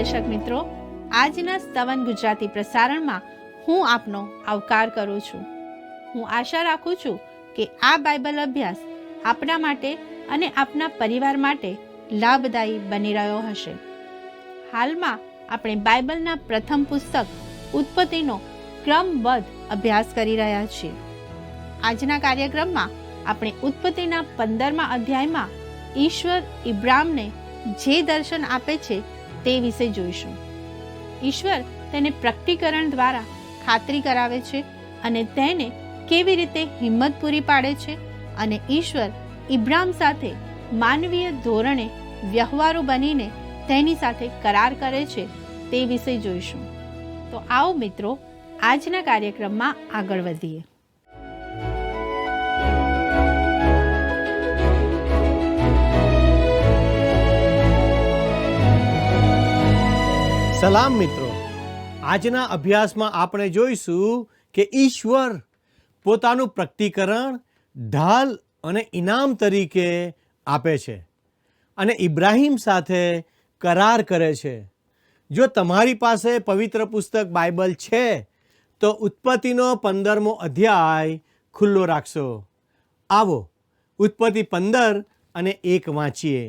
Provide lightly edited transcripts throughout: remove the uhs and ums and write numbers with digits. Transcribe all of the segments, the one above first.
દર્શક મિત્રો, આજના સ્તવન ગુજરાતી પ્રસારણમાં હું આપનો આવકાર કરું છું. હું આશા રાખું છું કે આ બાઇબલ અભ્યાસ આપના માટે અને આપના પરિવાર માટે લાભદાયી બની રહ્યો હશે. હાલમાં આપણે બાઇબલના પ્રથમ પુસ્તક ઉત્પત્તિનો ક્રમબદ્ધ અભ્યાસ કરી રહ્યા છીએ. આજના કાર્યક્રમમાં આપણે ઉત્પત્તિના 15મા અધ્યાયમાં ઈશ્વર ઇબ્રામને જે દર્શન આપે છે તે વિશે જોઈશું. ઈશ્વર તેને પ્રકટીકરણ દ્વારા ખાતરી કરાવે છે અને તેને કેવી રીતે હિંમત પૂરી પાડે છે, અને ઈશ્વર ઇબ્રામ સાથે માનવીય ધોરણે વ્યવહારુ બનીને તેની સાથે કરાર કરે છે તે વિશે જોઈશું. તો આવો મિત્રો, આજના કાર્યક્રમમાં આગળ વધીએ. સલામ મિત્રો, આજના અભ્યાસમાં આપણે જોઈશું કે ઈશ્વર પોતાનું પ્રકટીકરણ ઢાલ અને ઇનામ તરીકે આપે છે અને ઇબ્રાહિમ સાથે કરાર કરે છે. જો તમારી પાસે પવિત્ર પુસ્તક બાઇબલ છે તો ઉત્પત્તિનો 15મો અધ્યાય ખુલ્લો રાખશો. આવો ઉત્પત્તિ 15 અને 1 વાંચીએ.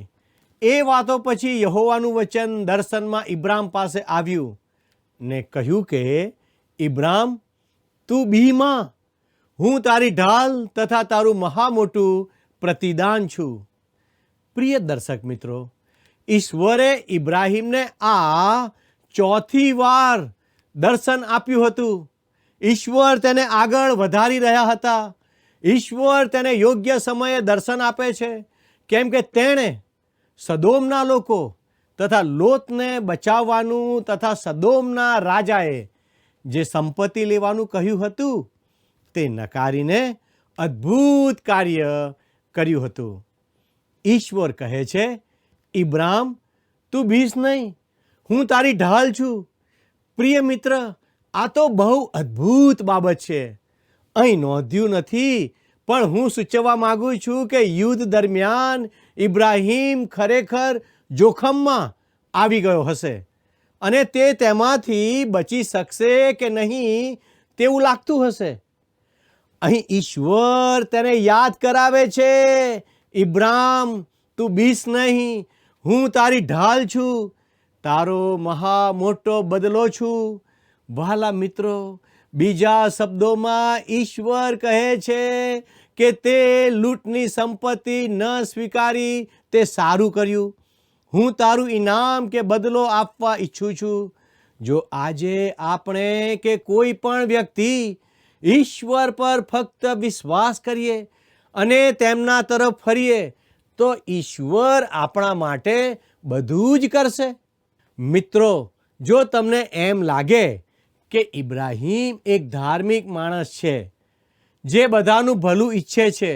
એ વાતો પછી યહોવાનું વચન દર્શનમાં ઇબ્રામ પાસે આવ્યું ને કહ્યું કે, ઇબ્રામ, તું બીમાં, હું તારી ઢાલ તથા તારું મહા મોટું પ્રતિદાન છું. પ્રિય દર્શક મિત્રો, ઈશ્વરે ઇબ્રાહિમને આ 4થી વાર દર્શન આપ્યું હતું. ઈશ્વર તેને આગળ વધારી રહ્યા હતા. ઈશ્વર તેને યોગ્ય સમયે દર્શન આપે છે, કેમ કે તેણે સદોમના લોકો તથા લોતને બચાવવાનું તથા સદોમના રાજાએ જે સંપત્તિ લેવાનું કહ્યું હતું તે નકારીને અદ્ભુત કાર્ય કર્યું હતું. ઈશ્વર કહે છે, ઇબ્રામ, તું બીસ નહીં, હું તારી ઢાલ છું. પ્રિય મિત્ર, આ તો બહુ અદ્ભુત બાબત છે. અહીં નોંધ્યું નથી, પણ હું સૂચવવા માગું છું કે યુદ્ધ દરમિયાન ઇબ્રાહિમ ખરેખર જોખમમાં આવી ગયો હશે અને તે તેમાંથી બચી શકશે કે નહીં તેવું લાગતું હશે. અહીં ઈશ્વર તેને યાદ કરાવે છે, ઇબ્રામ, તું બીસ નહીં, હું તારી ઢાલ છું, તારો મહા મોટો બદલો છું. વહાલા મિત્રો, બીજા શબ્દોમાં ઈશ્વર કહે છે કે તે લૂંટની સંપત્તિ ન સ્વીકારી તે સારું કર્યું. હું તારું ઇનામ કે બદલો આપવા ઈચ્છું છું. જો આજે આપણે કે કોઈ પણ વ્યક્તિ ઈશ્વર પર ફક્ત વિશ્વાસ કરીએ અને તેમના તરફ ફરીએ તો ઈશ્વર આપણા માટે બધું જ કરશે. મિત્રો, જો તમને એમ લાગે કે ઇબ્રાહિમ એક ધાર્મિક માણસ છે જે બધાનું ભલું ઈચ્છે છે,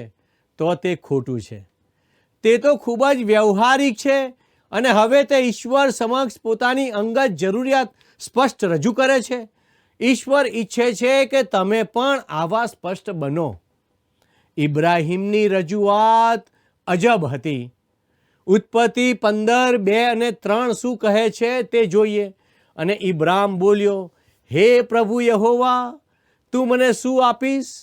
તો તે ખોટું છે. તે તો ખૂબ જ વ્યવહારિક છે અને હવે તે ઈશ્વર સમક્ષ પોતાની અંગત જરૂરિયાત સ્પષ્ટ રજૂ કરે છે. ઈશ્વર ઈચ્છે છે કે તમે પણ આવા સ્પષ્ટ બનો. ઇબ્રાહિમની રજૂઆત અજબ હતી. ઉત્પત્તિ 15, 2 અને 3 શું કહે છે તે જોઈએ. અને ઇબ્રામ બોલ્યો, હે પ્રભુ યહોવા, તું મને શું આપીશ?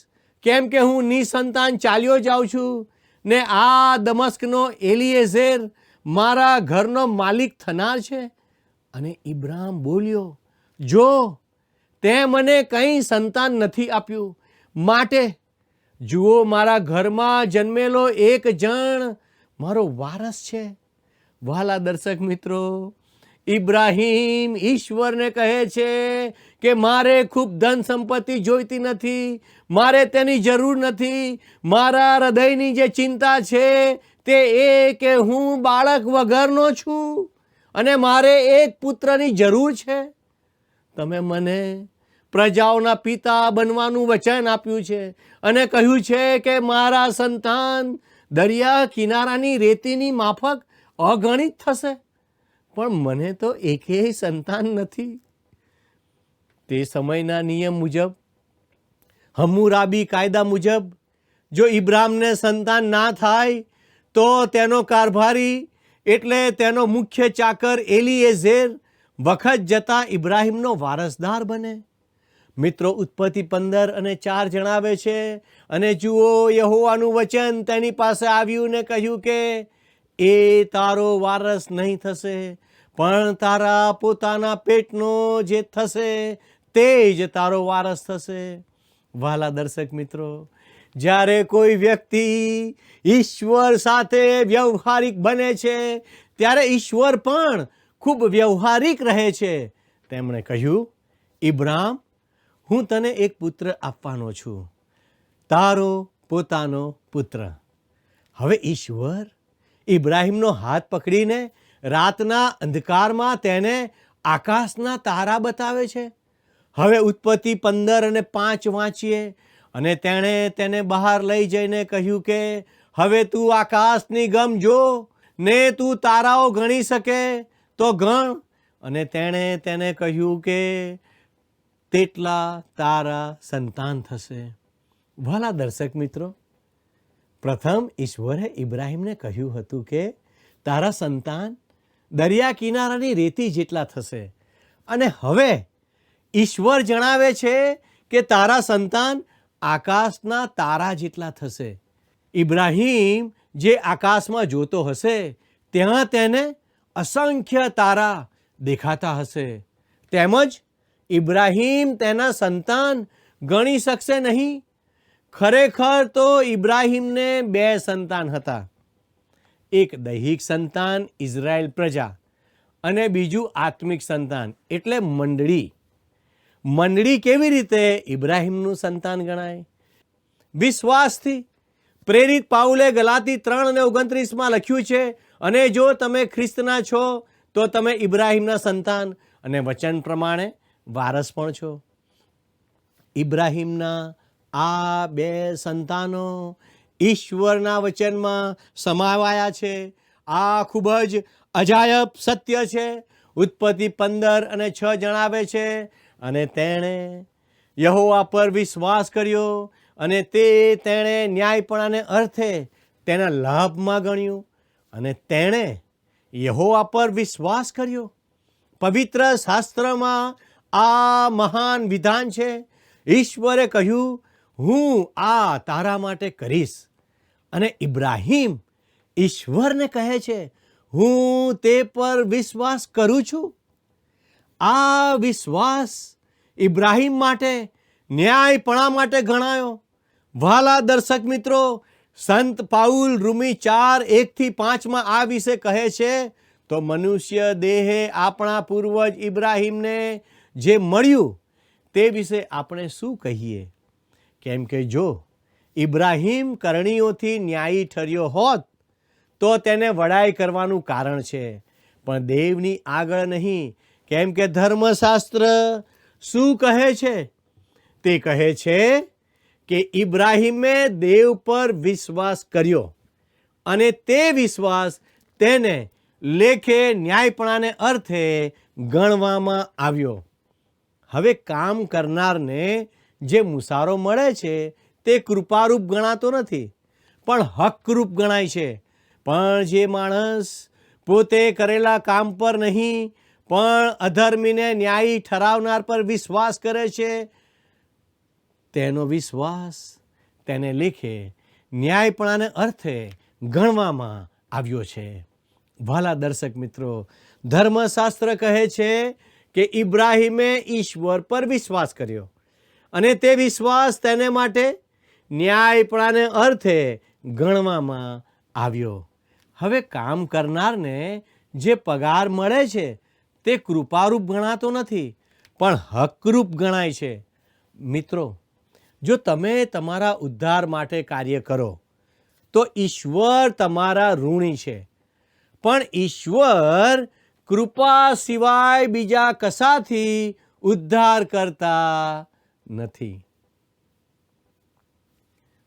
કેમ કે હું નિસંતાન ચાલ્યો જાઉં છું ને આ દમસ્કનો એલિએઝેર મારા ઘરનો માલિક થનાર છે. અને ઇબ્રામ બોલ્યો, જો તે મને કંઈ સંતાન નથી આપ્યું, માટે જુઓ, મારા ઘરમાં જન્મેલો એક જણ મારો વારસ છે. વહાલા દર્શક મિત્રો, ઇબ્રાહિમ ઈશ્વરને કહે છે કે મારે ખૂબ ધન સંપત્તિ જોઈતી નથી, મારે તેની જરૂર નથી. મારા હૃદયની જે ચિંતા છે તે એ કે હું બાળક વગરનો છું અને મારે એક પુત્રની જરૂર છે. તમે મને પ્રજાઓના પિતા બનવાનું વચન આપ્યું છે અને કહ્યું છે કે મારા સંતાન દરિયા કિનારાની રેતીની માફક અગણિત થશે, પણ મને તો એકેય સંતાન નથી. તે સમયના નિયમ મુજબ, હમ્મુરાબી કાયદા મુજબ, જો ઇબ્રામને સંતાન ના થાય તો તેનો કારભારી એટલે તેનો મુખ્ય ચાકર એલિએઝેર વખત જતાં ઇબ્રાહિમનો વારસદાર બને. મિત્રો, ઉત્પત્તિ 15:4 જણાવે છે, અને જુઓ, યહોવાનું વચન તેની પાસે આવ્યું ને કહ્યું કે એ તારો વારસ નહીં થશે, પણ તારા પોતાના પેટનો જે થશે તે જ તારો વારસ થશે. વહાલા દર્શક મિત્રો, જ્યારે કોઈ વ્યક્તિ ઈશ્વર સાથે વ્યવહારિક બને છે ત્યારે ઈશ્વર પણ ખૂબ વ્યવહારિક રહે છે. તેમણે કહ્યું, ઇબ્રાહિમ, હું તને એક પુત્ર આપવાનો છું, તારો પોતાનો પુત્ર. હવે ઈશ્વર ઇબ્રાહિમનો હાથ પકડીને રાતના અંધકારમાં તેને આકાશના તારા બતાવે છે. હવે ઉત્પત્તિ 15:5 વાંચીએ, અને તેણે તેને બહાર લઈ જઈને કહ્યું કે હવે તું આકાશની ગમ જો, ને તું તારાઓ ગણી શકે તો ગણ. અને તેણે તેને કહ્યું કે તેટલા તારા સંતાન થશે. ભલા દર્શક મિત્રો, પ્રથમ ઈશ્વરે ઇબ્રાહિમને કહ્યું હતું કે તારા સંતાન દરિયા કિનારાની રેતી જેટલા થશે. અને હવે ઈશ્વર જણાવે છે કે તારા સંતાન આકાશના તારા જેટલા થશે. ઇબ્રાહિમ જે આકાશમાં જોતો હશે ત્યાં તેને અસંખ્ય તારા દેખાતા હશે. તેમજ ઇબ્રાહિમ તેના સંતાન ગણી શકશે નહીં. ખરેખર તો ઇબ્રાહિમને 2 સંતાન હતા. એક દૈહિક સંતાન ઇઝરાયેલ પ્રજા, અને બીજું આત્મિક સંતાન એટલે મંડળી. મંડળી કેવી રીતે ઇબ્રાહિમનું સંતાન ગણાય? વિશ્વાસથી. પ્રેરિત પાઉલે ગલાતી 3:29 લખ્યું છે, અને જો તમે ખ્રિસ્તના છો તો તમે ઇબ્રાહિમના સંતાન અને વચન પ્રમાણે વારસ પણ છો. ઇબ્રાહિમના આ 2 સંતાનો ઈશ્વરના વચનમાં સમાવાયા છે. આ ખૂબ જ અજાયબ સત્ય છે. ઉત્પત્તિ 15:6 જણાવે છે, અને તેણે યહોવા પર વિશ્વાસ કર્યો, અને તેણે ન્યાયપણાને અર્થે તેના લાભમાં ગણ્યું. અને તેણે યહોવા પર વિશ્વાસ કર્યો. પવિત્ર શાસ્ત્રમાં આ મહાન વિધાન છે. ઈશ્વરે કહ્યું, હું આ તારા માટે કરીશ. અને ઇબ્રાહિમ ઈશ્વરને કહે છે, હું તે પર વિશ્વાસ કરું છું. આ વિશ્વાસ ઇબ્રાહિમ માટે ન્યાયપણા માટે ગણાયો. વહાલા દર્શક મિત્રો, સંત પાઉલ રોમી 4:1-5 આ વિશે કહે છે, તો મનુષ્ય દેહે આપણા પૂર્વજ ઇબ્રાહિમને જે મળ્યું તે વિશે આપણે શું કહીએ? કેમ કે જો ઇબ્રાહિમ કરણીઓથી ન્યાયી ઠર્યો હોત તો તેને વડાઈ કરવાનું કારણ છે, પણ દેવની આગળ નહીં. કેમ કે ધર્મશાસ્ત્ર શું કહે છે? તે કહે છે કે ઇબ્રાહિમે દેવ પર વિશ્વાસ કર્યો, અને તે વિશ્વાસ તેને લેખે ન્યાયપણાને અર્થે ગણવામાં આવ્યો. હવે કામ કરનારને જે મુસારો મળે છે તે કૃપારૂપ ગણાતો નથી, પણ હકરૂપ ગણાય છે. પણ જે માણસ પોતે કરેલા કામ પર નહીં, પણ અધર્મીને ન્યાયી ઠરાવનાર પર વિશ્વાસ કરે છે, તેનો વિશ્વાસ તેને લેખે ન્યાયપણાને અર્થે ગણવામાં આવ્યો છે. ભલા દર્શક મિત્રો, ધર્મશાસ્ત્ર કહે છે કે ઇબ્રાહિમે ઈશ્વર પર વિશ્વાસ કર્યો, અને તે વિશ્વાસ તેને માટે ન્યાયપણાને અર્થે ગણવામાં આવ્યો. હવે કામ કરનારને જે પગાર મળે છે તે કૃપારૂપ ગણાતો નથી, પણ હકરૂપ ગણાય છે. મિત્રો, જો તમે તમારા ઉદ્ધાર માટે કાર્ય કરો તો ઈશ્વર તમારા ઋણી છે, પણ ઈશ્વર કૃપા સિવાય બીજા કશાથી ઉદ્ધાર કરતા નથી.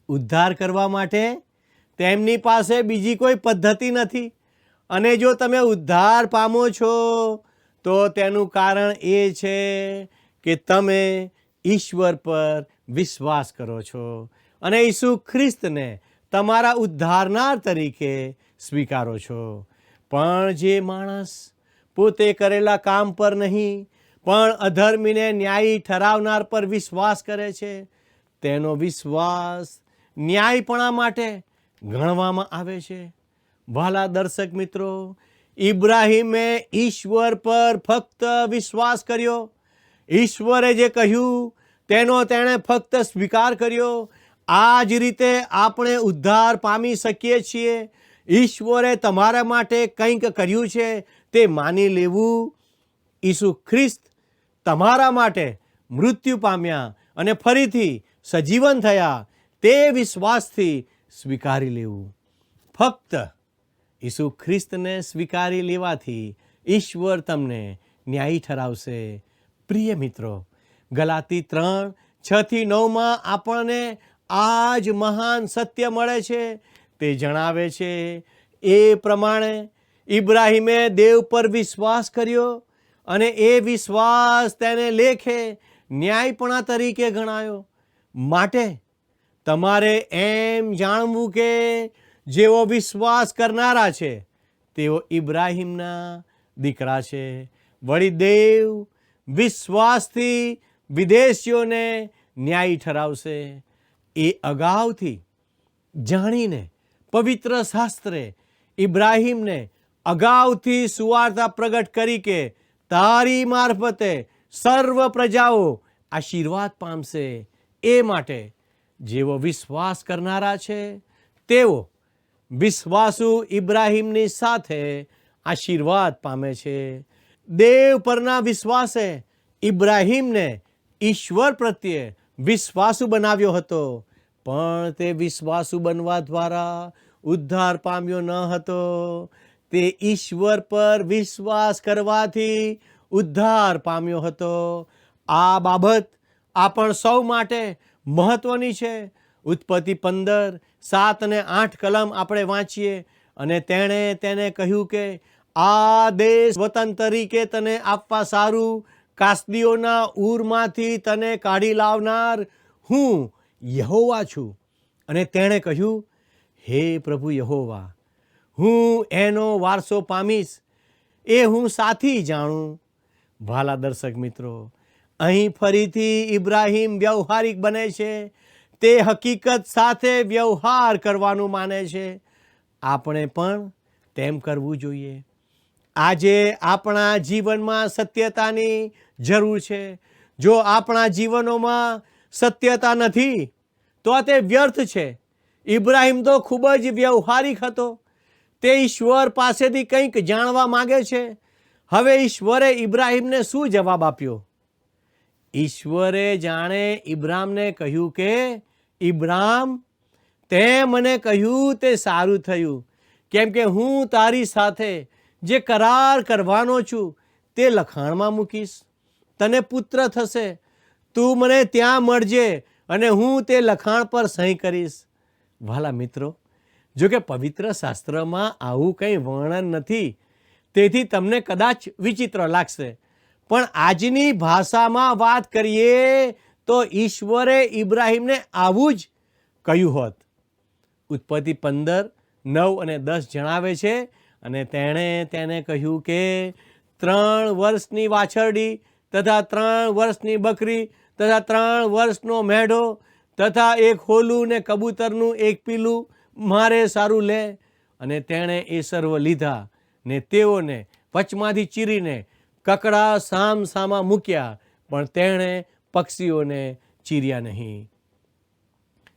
ઉદ્ધાર કરવા માટે તેમની પાસે બીજી કોઈ પદ્ધતિ નથી. અને જો તમે ઉદ્ધાર પામો છો તો તેનું કારણ એ છે કે તમે ઈશ્વર પર વિશ્વાસ કરો છો અને ઈસુ ખ્રિસ્તને તમારા ઉદ્ધારનાર તરીકે સ્વીકારો છો. પણ જે માણસ પોતે કરેલા કામ પર નહીં, પણ અધર્મીને ન્યાયી ઠરાવનાર પર વિશ્વાસ કરે છે. તેનો વિશ્વાસ ન્યાયપણા માટે ગણવામાં આવે છે. વહાલા દર્શક મિત્રો, ઇબ્રાહીમે ઈશ્વર પર ફક્ત વિશ્વાસ કર્યો. ઈશ્વરે જે કહ્યું તેનો તેણે ફક્ત સ્વીકાર કર્યો. આ જ રીતે આપણે ઉદ્ધાર પામી શકીએ છીએ. ઈશ્વરે તમારા માટે કંઈક કર્યું છે તે માની લેવું. ઈસુ ખ્રિસ્ત તમારા માટે મૃત્યુ પામ્યા અને ફરીથી સજીવન થયા તે વિશ્વાસથી સ્વીકારી લેવું. ફક્ત ઈસુ ખ્રિસ્તને સ્વીકારી લેવાથી ઈશ્વર તમને ન્યાયી ઠરાવશે. પ્રિય મિત્રો, ગલાતી 3:6-9 આપણને આ જ મહાન સત્ય મળે છે. તે જણાવે છે, એ પ્રમાણે ઇબ્રાહીમે દેવ પર વિશ્વાસ કર્યો અને એ વિશ્વાસ તેને લેખે ન્યાયપણા તરીકે ગણાયો. માટે તમારે એમ જાણવું કે જેઓ વિશ્વાસ કરનારા છે તેઓ ઇબ્રાહીમના દીકરા છે. વળી દેવ વિશ્વાસથી વિદેશીઓને ન્યાયી ઠરાવશે. એ અગાઉથી જાણીને પવિત્ર શાસ્ત્રે ઇબ્રાહીમને અગાઉથી સુવાર્તા પ્રગટ કરી કે તારી મારફતે સર્વ પ્રજાઓ આશીર્વાદ પામશે. એ માટે જેઓ વિશ્વાસ કરનારા છે તેઓ વિશ્વાસુ ઇબ્રાહીમની સાથે આશીર્વાદ પામે છે. દેવ પરના વિશ્વાસે ઇબ્રાહીમને ઈશ્વર પ્રત્યે વિશ્વાસુ બનાવ્યો હતો, પણ તે વિશ્વાસુ બનવા દ્વારા ઉદ્ધાર પામ્યો ન હતો. તે ઈશ્વર પર વિશ્વાસ કરવાથી ઉદ્ધાર પામ્યો હતો. આ બાબત આપણ સૌ માટે મહત્વની છે. ઉત્પત્તિ 15:7-8 કલમ આપણે વાંચીએ અને તેણે તેને કહ્યું કે આ દેશ વતન તરીકે તને આપવા સારું કાસ્દીઓના ઉરમાંથી તને કાઢી લાવનાર હું યહોવા છું. અને તેણે કહ્યું, હે પ્રભુ યહોવા, હું એનો વારસો પામીશ એ હું સાથી જાણું. વહાલા દર્શક મિત્રો, અહીં ફરીથી ઇબ્રાહીમ વ્યવહારિક બને છે. તે હકીકત સાથે વ્યવહાર કરવાનું માને છે. આપણે પણ તેમ કરવું જોઈએ. આજે આપણા જીવનમાં સત્યતાની જરૂર છે. જો આપણા જીવનોમાં સત્યતા નથી તો તે વ્યર્થ છે. ઇબ્રાહીમ તો ખૂબ જ વ્યવહારિક હતો. તે ઈશ્વર પાસેથી કંઈક જાણવા માગે છે. હવે ઈશ્વરે ઇબ્રાહીમને શું જવાબ આપ્યો? ઈશ્વરે જાણે ઇબ્રામને કહ્યું કે ઇબ્રામ, તે મને કહ્યું તે સારું થયું, કેમ કે હું તારી સાથે જે કરાર કરવાનો છું તે લખાણમાં મૂકીશ. તને પુત્ર થશે. તું મને ત્યાં મળજે અને હું તે લખાણ પર સહી કરીશ. વહાલા મિત્રો, જો કે પવિત્ર શાસ્ત્રમાં આવું કંઈ વર્ણન નથી, તેથી તમને કદાચ વિચિત્ર લાગશે. પણ આજની ભાષામાં વાત કરીએ તો ઈશ્વરે ઇબ્રાહીમને આવું જ કહ્યું હોત. ઉત્પત્તિ 15:9-10 જણાવે છે, અને તેણે તેને કહ્યું કે 3 વર્ષની વાછરડી તથા 3 વર્ષની બકરી તથા 3 વર્ષનો મેઢો તથા એક હોલું ને કબૂતરનું એક પીલું મારે સારું લે. અને તેણે એ સર્વ લીધા ને તેઓને વચમાંથી ચીરીને કકડા સામ સામા મૂક્યા, પણ તેણે પક્ષીઓને ચીર્યા નહીં.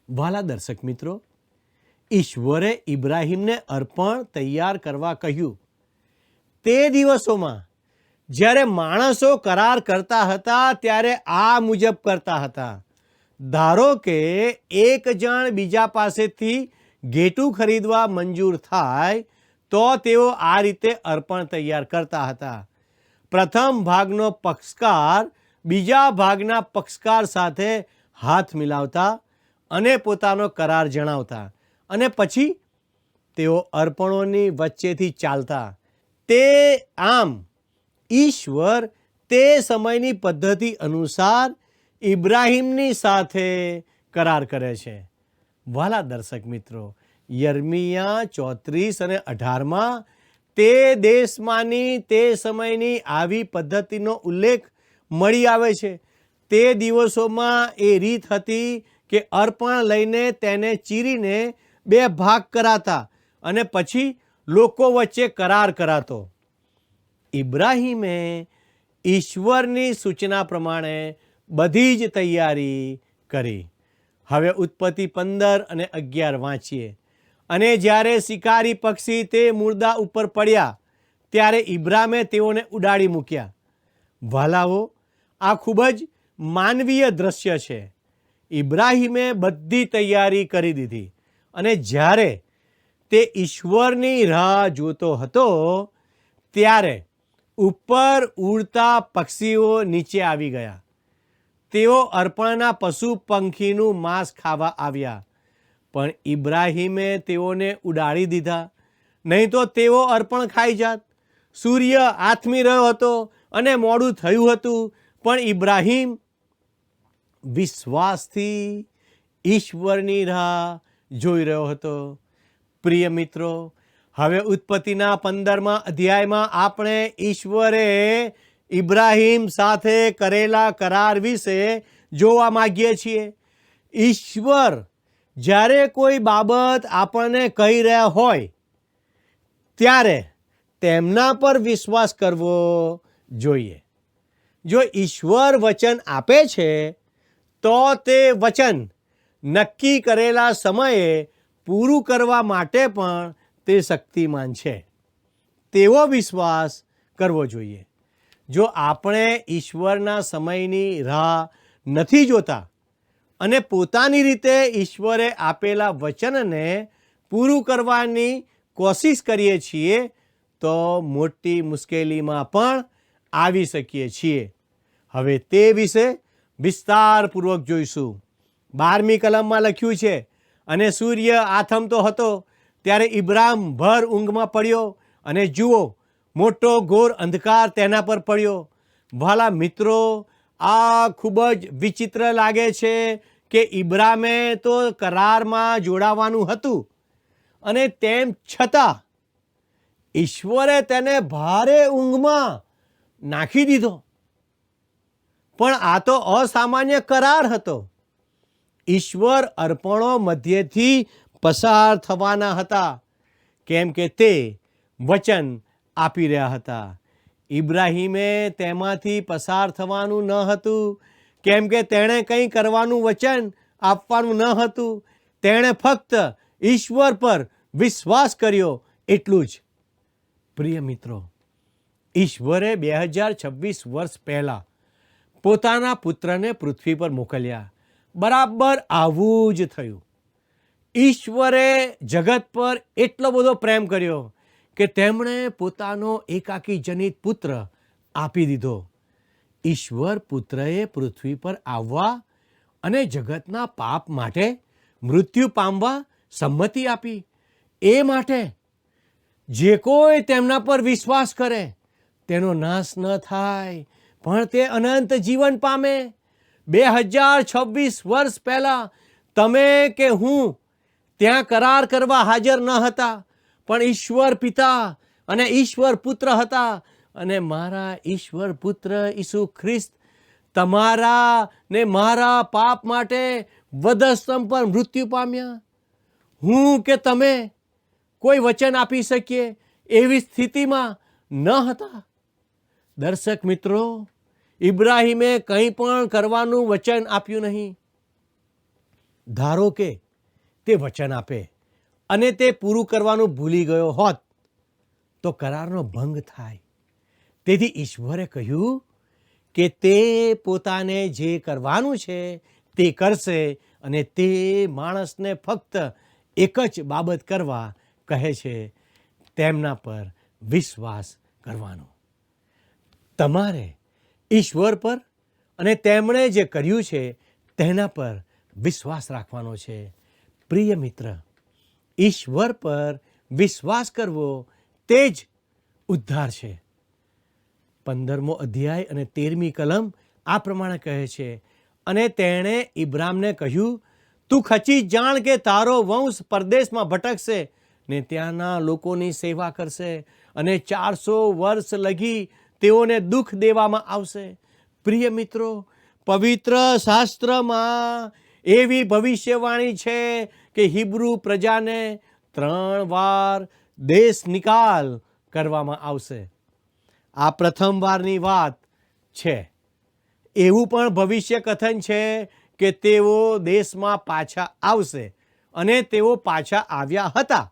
વહાલા દર્શક મિત્રો, ઈશ્વરે ઇબ્રાહીમને અર્પણ તૈયાર કરવા કહ્યું. તે દિવસોમાં જ્યારે માણસો કરાર કરતા હતા ત્યારે આ મુજબ કરતા હતા. ધારો કે એક જણ બીજા પાસેથી ઘેટું ખરીદવા મંજૂર થાય તો તેઓ આ રીતે અર્પણ તૈયાર કરતા હતા. પ્રથમ ભાગનો પક્ષકાર બીજા ભાગના પક્ષકાર સાથે હાથ મિલાવતા અને પોતાનો કરાર જણાવતા, અને પછી તેઓ અર્પણોની વચ્ચેથી ચાલતા. તે આમ ઈશ્વર તે સમયની પદ્ધતિ અનુસાર ઇબ્રાહીમની સાથે કરાર કરે છે. વહાલા દર્શક મિત્રો, યર્મિયા 34 અને 18 તે દેશમાંની તે સમયની આવી પદ્ધતિનો ઉલ્લેખ મળી આવે છે. તે દિવસોમાં એ રીત હતી કે અર્પણ લઈને તેને ચીરીને 2 ભાગ કરાતા અને પછી લોકો વચ્ચે કરાર કરાતો. ઇબ્રાહીમે ઈશ્વરની સૂચના પ્રમાણે બધી જ તૈયારી કરી. હવે ઉત્પત્તિ 15 અને 11 વાંચીએ. અને જ્યારે શિકારી પક્ષી તે મુર્દા ઉપર પડ્યા ત્યારે ઇબ્રામે તેઓને ઉડાડી મૂક્યા. વાલાઓ, આ ખૂબ જ માનવીય દ્રશ્ય છે. ઇબ્રાહીમે બધી તૈયારી કરી દીધી અને જ્યારે તે ઈશ્વરની રાહ જોતો હતો ત્યારે ઉપર ઉડતા પક્ષીઓ નીચે આવી ગયા. તેઓ અર્પણના પશુ પંખીનું માંસ ખાવા આવ્યા, પણ ઇબ્રાહીમે તેઓને ઉડાડી દીધા, નહીં તો તેઓ અર્પણ ખાઈ જાત. સૂર્ય આથમી રહ્યો હતો અને મોડું થયું હતું, પણ ઇબ્રાહીમ વિશ્વાસથી ઈશ્વરની રાહ જોઈ રહ્યો હતો. પ્રિય મિત્રો, હવે ઉત્પત્તિના 15મા અધ્યાયમાં આપણે ઈશ્વરે ઇબ્રાહીમ સાથે કરેલા કરાર વિશે જોવા માંગીએ છીએ. ઈશ્વર જ્યારે કોઈ બાબત આપણને કહી રહ્યા હોય ત્યારે તેમના પર વિશ્વાસ કરવો જોઈએ. જો ઈશ્વર વચન આપે છે તો તે વચન નક્કી કરેલા સમયે પૂરું કરવા માટે પણ તે શક્તિમાન છે. તેવો વિશ્વાસ કરવો જોઈએ. જો આપણે ઈશ્વરના સમયની રાહ નથી જોતા અને પોતાની રીતે ઈશ્વરે આપેલા વચનને પૂરું કરવાની કોશિશ કરીએ છીએ તો મોટી મુશ્કેલીમાં પણ આવી શકીએ છીએ. હવે તે વિશે વિસ્તારપૂર્વક જોઈશું. 12મી કલમમાં લખ્યું છે, અને સૂર્ય આથમતો હતો ત્યારે ઇબ્રામ ભર ઊંઘમાં પડ્યો અને જુઓ, મોટો ઘોર અંધકાર તેના પર પડ્યો. વાલા મિત્રો, આ ખૂબ જ વિચિત્ર લાગે છે કે ઇબ્રામે તો કરારમાં જોડાવાનું હતું અને તેમ છતાં ઈશ્વરે તેને ભારે ઊંઘમાં નાખી દીધો. પણ આ તો અસામાન્ય કરાર હતો. ઈશ્વર અર્પણો મધ્યથી પસાર થવાના હતા, કેમ કે તે વચન આપી રહ્યા હતા. ઇબ્રાહીમે તેમાંથી પસાર થવાનું ન હતું, કેમ કે તેણે કંઈ કરવાનું વચન આપવાનું ન હતું. તેણે ફક્ત ઈશ્વર પર વિશ્વાસ કર્યો, એટલું જ. પ્રિય મિત્રો, ઈશ્વરે 2026 વર્ષ પહેલાં પોતાના પુત્રને પૃથ્વી પર મોકલ્યા. બરાબર આવું જ થયું. ઈશ્વરે જગત પર એટલો બધો પ્રેમ કર્યો કે તેમણે પોતાનો એકાકી જનિત પુત્ર આપી દીધો. ઈશ્વર પુત્રએ પૃથ્વી પર આવવા અને જગતના પાપ માટે મૃત્યુ પામવા સંમતિ આપી. એ માટે જે કોઈ તેમના પર વિશ્વાસ કરે તેનો નાશ ન થાય, પણ તે અનંત જીવન પામે. 2026 વર્ષ પહેલાં તમે કે હું ત્યાં કરાર કરવા હાજર ન હતા, પણ ઈશ્વર પિતા અને ઈશ્વર પુત્ર હતા, અને મારા ઈશ્વર પુત્ર ઈસુ ખ્રિસ્ત તમારા ને મારા પાપ માટે વધસ્તંભ પર મૃત્યુ પામ્યા. હું કે તમે કોઈ વચન આપી શકીએ એવી સ્થિતિમાં ન હતા. દર્શક મિત્રો, ઇબ્રાહીમે કંઈ પણ કરવાનું વચન આપ્યું નહીં. ધારો કે તે વચન આપે અને તે પૂરું કરવાનું ભૂલી ગયો હોત તો કરારનો ભંગ થાય. તેથી ઈશ્વરે કહ્યું કે તે પોતાને જે કરવાનું છે તે કરશે, અને તે માણસને ફક્ત એક જ બાબત કરવા કહે છે, તેમના પર વિશ્વાસ કરવાનો. તમારે ઈશ્વર પર અને તેમણે જે કર્યું છે તેના પર વિશ્વાસ રાખવાનો છે. પ્રિય મિત્ર, ઈશ્વર પર વિશ્વાસ કરવો તે જ ઉદ્ધાર છે. 15મો અધ્યાય અને 13મી કલમ આ પ્રમાણે કહે છે, અને તેણે ઇબ્રામને કહ્યું, તું ખચી જાણ કે તારો વંશ પરદેશમાં ભટકશે ને ત્યાંના લોકોની સેવા કરશે અને 400 વર્ષ લગી તેઓને દુઃખ દેવામાં આવશે. પ્રિય મિત્રો, પવિત્ર શાસ્ત્રમાં એવી ભવિષ્યવાણી છે કે હિબ્રુ પ્રજાને 3 વાર દેશ નિકાલ કરવામાં આવશે. આ પ્રથમ વારની વાત છે. એવું પણ ભવિષ્ય કથન છે કે તેઓ દેશમાં પાછા આવશે અને તેઓ પાછા આવ્યા હતા.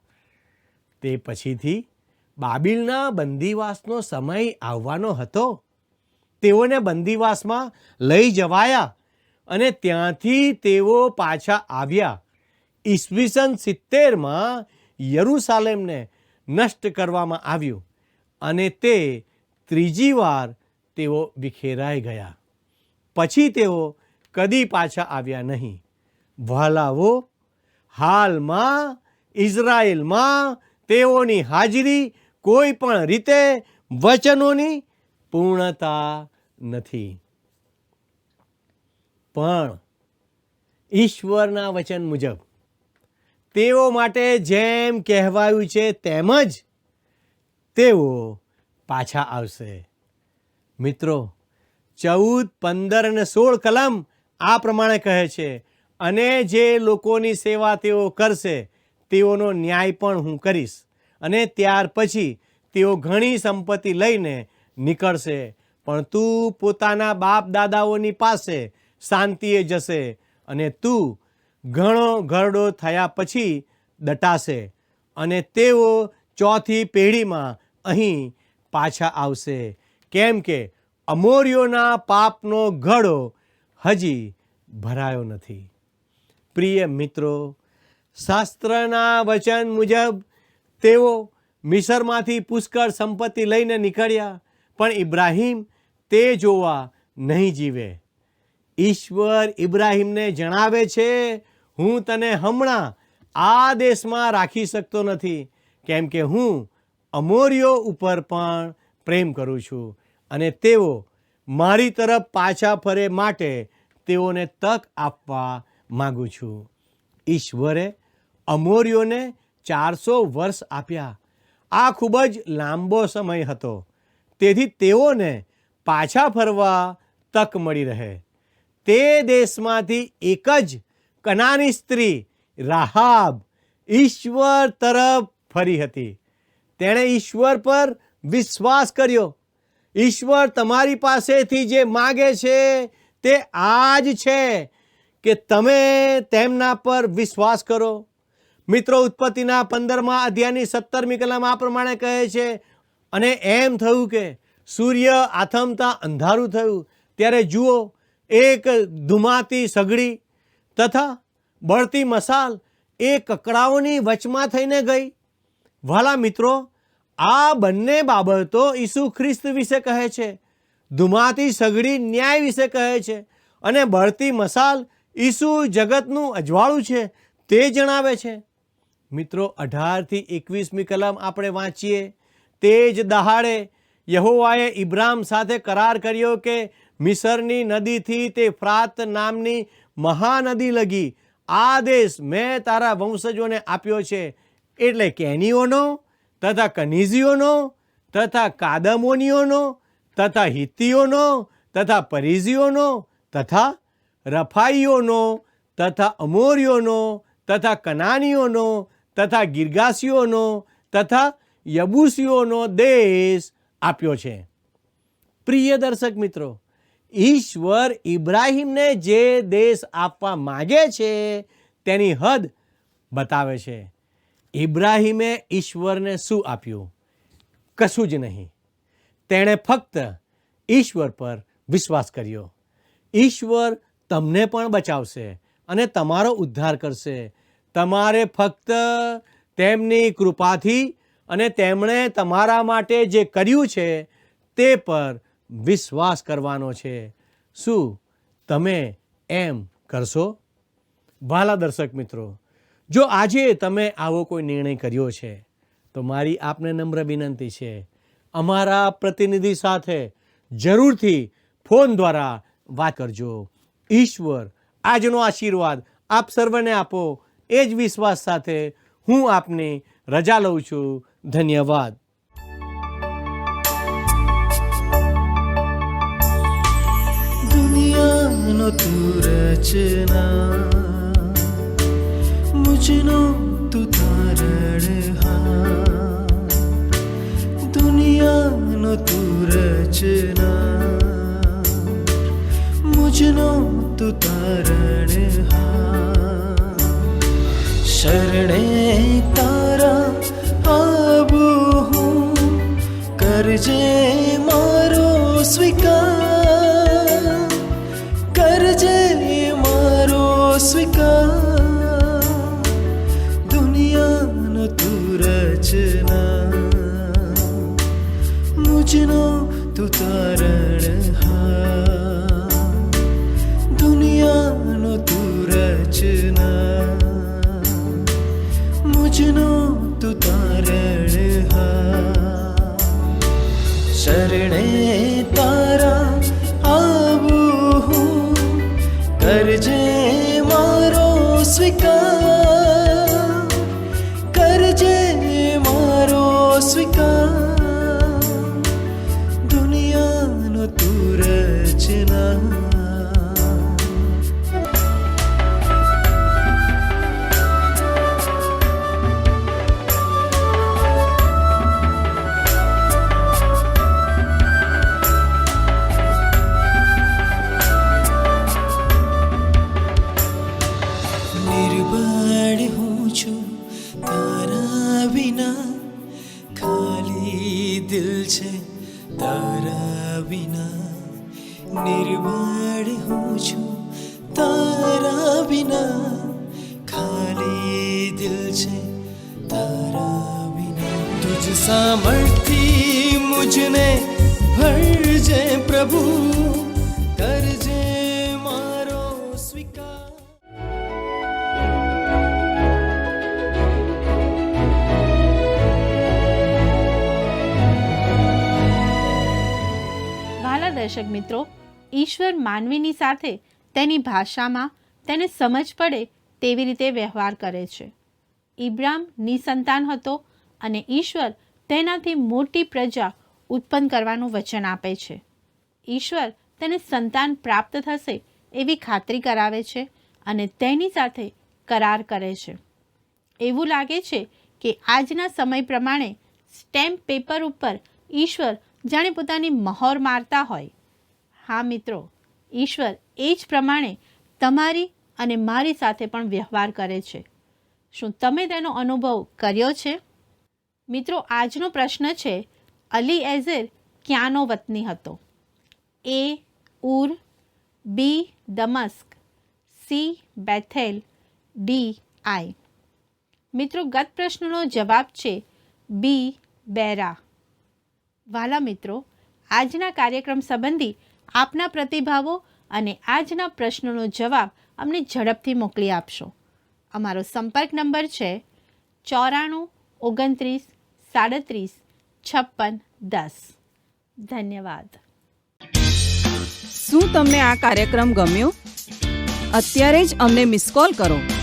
તે પછીથી બાબિલના બંદીવાસનો સમય આવવાનો હતો. તેઓને બંદીવાસમાં લઈ જવાયા અને ત્યાંથી તેઓ પાછા આવ્યા. ઈસવીસન 70માં યરૂશાલેમને નષ્ટ કરવામાં આવ્યું અને તે ત્રીજી વાર તેઓ વિખેરાઈ ગયા. પછી તેઓ કદી પાછા આવ્યા નહીં. વહાલાઓ, હાલમાં ઇઝરાયેલમાં તેઓની હાજરી કોઈ પણ રીતે વચનોની પૂર્ણતા નથી. પણ ઈશ્વરના વચન મુજબ તેઓ માટે જેમ કહેવાયું છે તેમ જ તેઓ પાછા આવશે. મિત્રો, 14, 15 અને 16 કલમ આ પ્રમાણે કહે છે, અને જે લોકોની સેવા તેઓ કરશે તેઓનો ન્યાય પણ હું કરીશ, અને ત્યાર પછી તેઓ ઘણી સંપત્તિ લઈને નીકળશે. પણ તું પોતાના બાપ દાદાઓની પાસે શાંતિએ જશે અને તું ઘણો ઘરડો થયા પછી દટાશે, અને તેઓ 4થી પેઢીમાં અહીં પાછા આવશે, કેમ કે અમોરીઓના પાપનો ઘડો હજી ભરાયો નથી. પ્રિય મિત્રો, શાસ્ત્રના વચન મુજબ તેઓ મિસરમાંથી પુષ્કળ સંપત્તિ લઈને નીકળ્યા, પણ ઇબ્રાહિમ તે જોવા નહીં જીવે. ઈશ્વર ઇબ્રાહિમને જણાવે છે, હું તને હમણાં આ દેશમાં રાખી શકતો નથી, કેમ કે હું અમોરીઓ ઉપર પણ પ્રેમ કરું છું અને તેઓ મારી તરફ પાછા ફરે માટે તેઓને તક આપવા માગું છું. ઈશ્વરે અમોરીઓને 400 વર્ષ આપ્યા. આ ખૂબ જ લાંબો સમય હતો, તેથી તેઓને પાછા ફરવા તક મળી રહે. તે દેશમાંથી એક જ કનાની સ્ત્રી રાહાબ ઈશ્વર તરફ ફરી હતી. તેણે ઈશ્વર પર વિશ્વાસ કર્યો. ઈશ્વર તમારી પાસેથી જે માગે છે તે આ જ છે કે તમે તેમના પર વિશ્વાસ કરો. મિત્રો, ઉત્પત્તિના 15મા અધ્યાયની 17મી કલમ આ પ્રમાણે કહે છે, અને એમ થયું કે સૂર્ય આથમતા અંધારું થયું ત્યારે જુઓ, એક ધુમાતી સગડી તથા બળતી મશાલ એ કકડાઓની વચમાં થઈને ગઈ. વાલા મિત્રો, આ બંને બાબતો ઈસુ ખ્રિસ્ત વિશે કહે છે. ધુમાતી સગડી ન્યાય વિશે કહે છે, અને બળતી મશાલ ઈસુ જગતનું અજવાળું છે તે જણાવે છે. મિત્રો, 18થી 21મી કલમ આપણે વાંચીએ. તે જ દહાડે યહોવાએ ઇબ્રાહિમ સાથે કરાર કર્યો કે મિસરની નદીથી તે ફ્રાત નામની મહાનદી લગી આ દેશ મેં તારા વંશજોને આપ્યો છે, એટલે કેનીઓનો તથા કનીઝીઓનો તથા કાદમોનીઓનો તથા હિત્તીઓનો તથા પરિઝીઓનો તથા રફાઈઓનો તથા અમોરીઓનો તથા કનાનીઓનો તથા ગિર્ગાસીઓનો તથા યબૂસીઓનો દેશ આપ્યો છે. પ્રિય દર્શક મિત્રો, ઈશ્વર ઇબ્રાહિમને જે દેશ આપવા માગે છે તેની હદ બતાવે છે. ઇબ્રાહિમે ઈશ્વરને શું આપ્યું? કશું જ નહીં. તેણે ફક્ત ઈશ્વર પર વિશ્વાસ કર્યો. ઈશ્વર તમને પણ બચાવશે અને તમારો ઉદ્ધાર કરશે. તમારે ફક્ત તેમની કૃપાથી અને તેમણે તમારા માટે જે કર્યું છે તે પર વિશ્વાસ કરવાનો છે. શું તમે એમ કરશો? ભાલા દર્શક મિત્રો, જો આજે તમે આવો કોઈ નિર્ણય કર્યો છે તો મારી આપને નમ્ર વિનંતી છે, અમારા પ્રતિનિધિ સાથે જરૂરથી ફોન દ્વારા વાત કરજો. ઈશ્વર આજનો આશીર્વાદ આપ સર્વને આપો, એ જ વિશ્વાસ સાથે હું આપની રજા લઉં છું. ધન્યવાદ. तू रचना, मुझनो तू तारणहार, दुनियानो तू रचना, मुझनो तू तारणहार. शरणे तारा आबू हूँ, करजे मारो स्वीकार, करजे मारो स्वीकार. दुनियानो तू रचना, मुझनो तू तारणहार, दुनियानो तू रचना, मुझनो तू तारणहार. शरणे तारा आવું હું, કરજે મારો સ્વીકાર, કરજે મારો સ્વીકાર. દુનિયાનો તું રચના. निर्बळ हूँ છું તારા વિના, ખાલી દિલ છે તારા વિના. નિર્બળ હું છું તારા વિના, ખાલી દિલ છે તારા વિના. તુજ સામર્થથી મુझने ભરજે પ્રભુ, કરજે મારો સ્વીકાર. વાલા દર્શક મિત્રો, ઈશ્વર માનવીની સાથે તેની ભાષામાં તેને સમજ પડે તેવી રીતે વ્યવહાર કરે છે. ઇબ્રામ નિસંતાન હતો અને ઈશ્વર તેનાથી મોટી પ્રજા ઉત્પન્ન કરવાનું વચન આપે છે. ઈશ્વર તેને સંતાન પ્રાપ્ત થશે એવી ખાતરી કરાવે છે અને તેની સાથે કરાર કરે છે. એવું લાગે છે કે આજના સમય પ્રમાણે સ્ટેમ્પ પેપર ઉપર ઈશ્વર જાણે પોતાની મહોર મારતા હોય. હા મિત્રો, ઈશ્વર એ જ પ્રમાણે તમારી અને મારી સાથે પણ વ્યવહાર કરે છે. શું તમે તેનો અનુભવ કર્યો છે? મિત્રો, આજનો પ્રશ્ન છે, અલીએઝર ક્યાંનો વતની હતો? એ ઉર, બી દમસ્ક, સી બેથેલ, ડી આઈ. મિત્રો, ગત પ્રશ્નનો જવાબ છે બી બેરા. વાલા મિત્રો, આજના કાર્યક્રમ સંબંધી આપના પ્રતિભાવો અને આજના પ્રશ્નોનો જવાબ અમને ઝડપથી મોકલી આપશો. અમારો સંપર્ક નંબર છે 94 29 37 56 10. ધન્યવાદ. શું તમને આ કાર્યક્રમ ગમ્યો? અત્યારે જ અમને મિસ કોલ કરો.